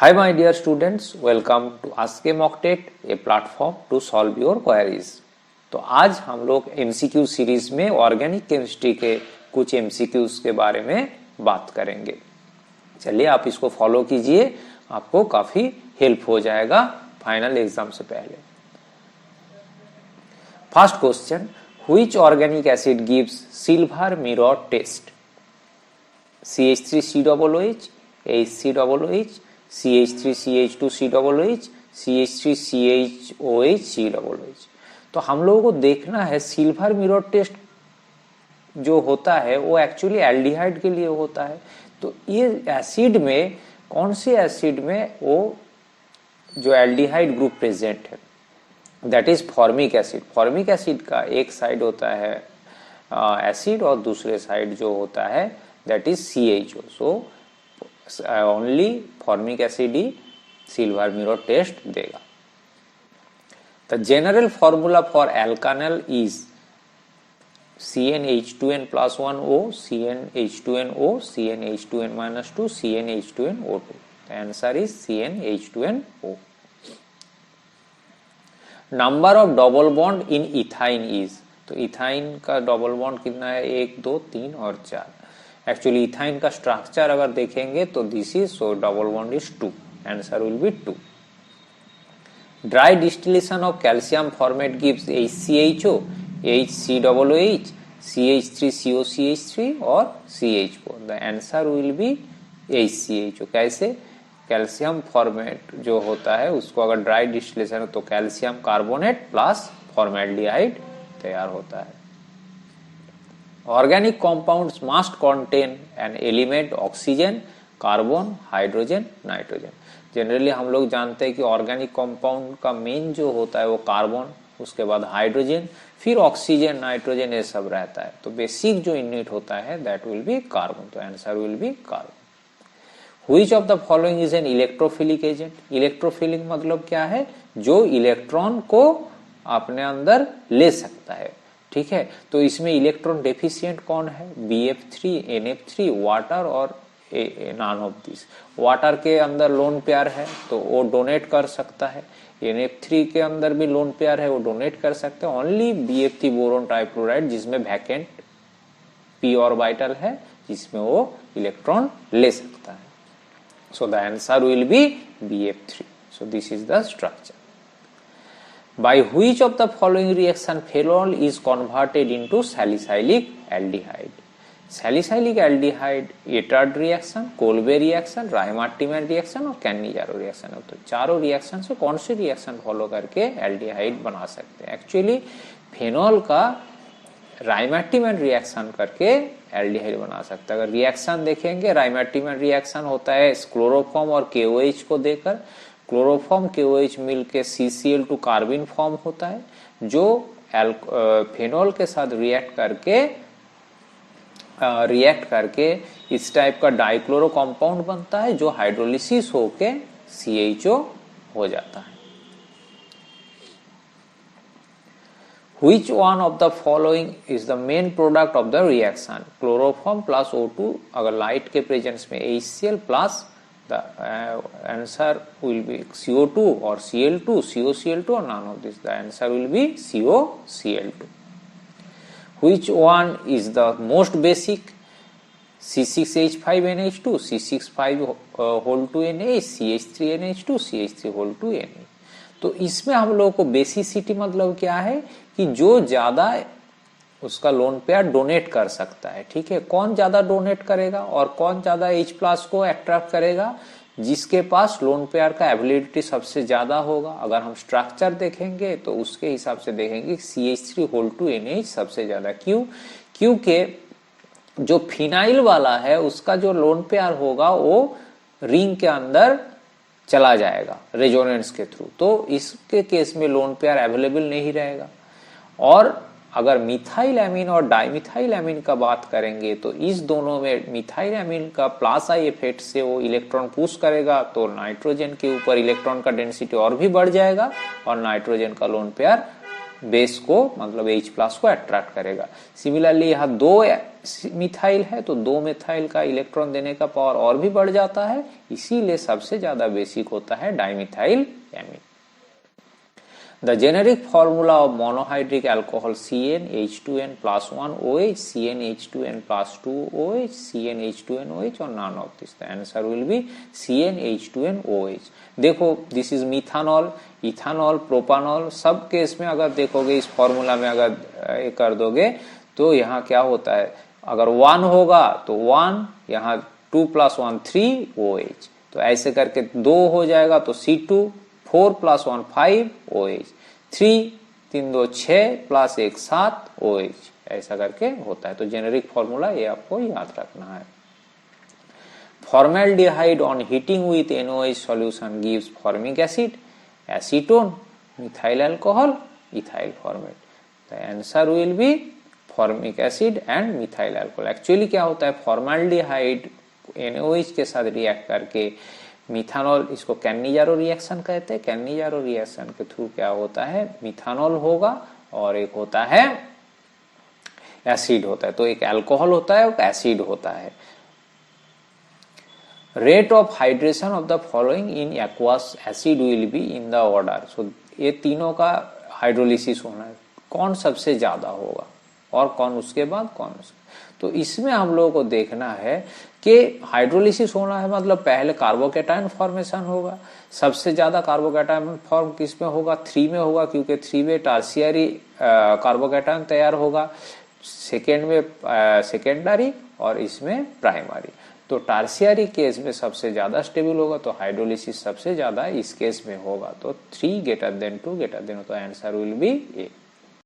Hi my dear students, welcome to Ask a Mock Tet, a platform to solve your queries। तो आज हम लोग MCQ series में organic chemistry के कुछ MCQs के बारे में बात करेंगे। चलिए आप इसको फॉलो कीजिए, आपको काफी हेल्प हो जाएगा फाइनल एग्जाम से पहले। First question, which organic acid gives silver mirror test? CH3COOH, HCOOH, CH3CH2COOH, CH3CHOH। तो हम लोगों को देखना है सिल्वर मिरर टेस्ट जो होता है वो एक्चुअली एल्डिहाइड के लिए होता है। तो ये एसिड में कौन से एसिड में वो जो एल्डिहाइड ग्रुप प्रेजेंट है, that is formic acid. Formic acid का एक साइड होता है एसिड और दूसरे साइड जो होता है that is CHO। So only formic acid ही सिल्वर मिरर टेस्ट देगा। The general formula for alkanal is CnH2n+1O, CnH2nO, CnH2n-2, CnH2nO2। The answer is CnH2nO। Number of double bond in ethyne is. तो ethyne का double bond कितना है? 1, 2, 3 और 4। Actually ethyne का structure अगर देखेंगे तो this is, so double bond is 2। Answer will be 2। Dry distillation of calcium formate gives HCHO, HCOOH, CH3COCH3 और CH4। The answer will be HCHO। कैसे? कैल्शियम फॉर्मेट जो होता है उसको अगर ड्राई डिस्टिलेशन तो कैल्शियम कार्बोनेट प्लस फॉर्मेल्डिहाइड तैयार होता है। Organic compounds must contain an element oxygen, carbon, hydrogen, nitrogen. Generally हम लोग जानते हैं कि ऑर्गेनिक कंपाउंड का मेन जो होता है वो कार्बन, उसके बाद हाइड्रोजन, फिर ऑक्सीजन, नाइट्रोजन, ये सब रहता है। तो बेसिक जो यूनिट होता है दैट विल बी कार्बन। तो answer will be carbon. Which of the following is an electrophilic agent? Electrophilic मतलब क्या है? जो इलेक्ट्रॉन को अपने अंदर ले सकता है। ठीक है, तो इसमें इलेक्ट्रॉन डेफिशिएंट कौन है? BF3, NF3, वाटर और नॉन ऑफ दिस। वाटर के अंदर लोन पेयर है तो वो डोनेट कर सकता है। NF3 के अंदर भी लोन पेयर है, वो डोनेट कर सकते हैं। ओनली BF3 बोरोन ट्राइक्लोराइड जिसमें वैकेंट p ऑर्बिटल है, जिसमें वो इलेक्ट्रॉन ले सकता है। So the answer will be BF3. So this is the structure. By which of the following reaction phenol is converted into salicylic aldehyde? Salicylic aldehyde Etard reaction, Kolbe reaction, Reimer Tiemann reaction और Cannizzaro reaction. तो चारों reaction से कौन सी reaction follow करके aldehyde बना सकते हैं? एक्चुअली फेनॉल का रायमार्टिमैन रिएक्शन करके एल्डिहाइड बना सकता है। अगर रिएक्शन देखेंगे, रायमार्टिमैन रिएक्शन होता है क्लोरोफॉर्म और KOH को देकर। क्लोरोफॉर्म KOH मिलके CCl2 कार्बिन फॉर्म होता है, जो फेनॉल के साथ रिएक्ट करके इस टाइप का डाइक्लोरो कंपाउंड बनता है, जो हाइड्रोलिसिस होके CHO हो जाता है। Which one of the following is the main product of the reaction? Chloroform plus O2 अगर लाइट के प्रेजेंस में HCl plus the answer will be CO2 or Cl2, COCl2 or none of this. The answer will be COCl2. Which one is the most basic? C6H5NH2, C6H5(2NH), CH3NH2, CH3(2NH)। तो इसमें हम लोगों को basicity मतलब क्या है कि जो ज्यादा उसका लोन पेयर डोनेट कर सकता है। ठीक है, कौन ज्यादा डोनेट करेगा और कौन ज्यादा H+ को अट्रैक्ट करेगा? जिसके पास लोन पेयर का एबिलिटी सबसे ज्यादा होगा। अगर हम स्ट्रक्चर देखेंगे तो उसके हिसाब से देखेंगे CH3(2NH) सबसे ज्यादा। क्यों? क्योंकि जो फिनाइल वाला है उसका जो लोन पेयर होगा वो रिंग के अंदर चला जाएगा रेजोनेंस के थ्रू, तो इसके केस में लोन पेयर अवेलेबल नहीं रहेगा। और अगर मिथाइल एमीन और डाइमिथाइल एमीन का बात करेंगे तो इस दोनों में मिथाइल एमीन का प्लस आई इफेक्ट से वो इलेक्ट्रॉन पुश करेगा, तो नाइट्रोजन के ऊपर इलेक्ट्रॉन का डेंसिटी और भी बढ़ जाएगा और नाइट्रोजन का लोन पेयर बेस को मतलब H+ को अट्रैक्ट करेगा। सिमिलरली यहाँ 2 मिथाइल है तो 2 मिथाइल का इलेक्ट्रॉन देने का पावर और भी बढ़ जाता है, इसीलिए सबसे ज्यादा बेसिक होता है dimethyl amine. The generic formula of monohydric alcohol CnH2n plus 1 OH, CnH2n plus 2 OH, CnH2n OH or none of this. The answer will be CnH2n OH. देखो दिस इज मिथानॉल, इथानॉल, प्रोपानॉल, सब case में अगर देखोगे इस formula में अगर ये कर दोगे तो यहाँ क्या होता है, अगर 1 होगा तो 1, यहाँ 2 + 1 3 OH, तो ऐसे करके 2 हो जाएगा तो C2, 4 + 1 5 OH, 3 3 2 6 + 1 7 OH, ऐसा करके होता है। तो जेनेरिक फॉर्मूला ये आपको याद रखना है। Formaldehyde on heating with NOH solution gives formic acid, acetone, methyl alcohol, ethyl formate. The answer will be formic acid and methyl alcohol. Actually क्या होता है, फॉर्माल्डिहाइड NOH के साथ रिएक्ट करके मिथानॉल, इसको कैनिजारो रिएक्शन कहते हैं, कैनिजारो रिएक्शन के थ्रू क्या होता है, मिथानॉल होगा और एक होता है एसिड होता है। तो एक अल्कोहल होता है, एक एसिड होता है। Rate of hydration of the following in aqueous acid will be in the order. So ये तीनों का हाइड्रोलिसिस होना है, कौन सबसे ज्यादा होगा और कौन उसके बाद कौन उसके। तो इसमें हम लोगों को देखना है कि हाइड्रोलिसिस होना है मतलब पहले कार्बोकैटायन फॉर्मेशन होगा। सबसे ज्यादा कार्बोकैटायन फॉर्म किसमें होगा, 3 में होगा, क्योंकि 3 में टर्शियरी कार्बोकैटायन तैयार होगा, सेकेंड में सेकेंडरी और इसमें प्राइमरी। तो टर्शियरी केस में सबसे ज्यादा स्टेबल होगा, तो हाइड्रोलिसिस सबसे ज्यादा इस केस में होगा। तो 3 > 2 > 2, तो आंसर विल बी ए।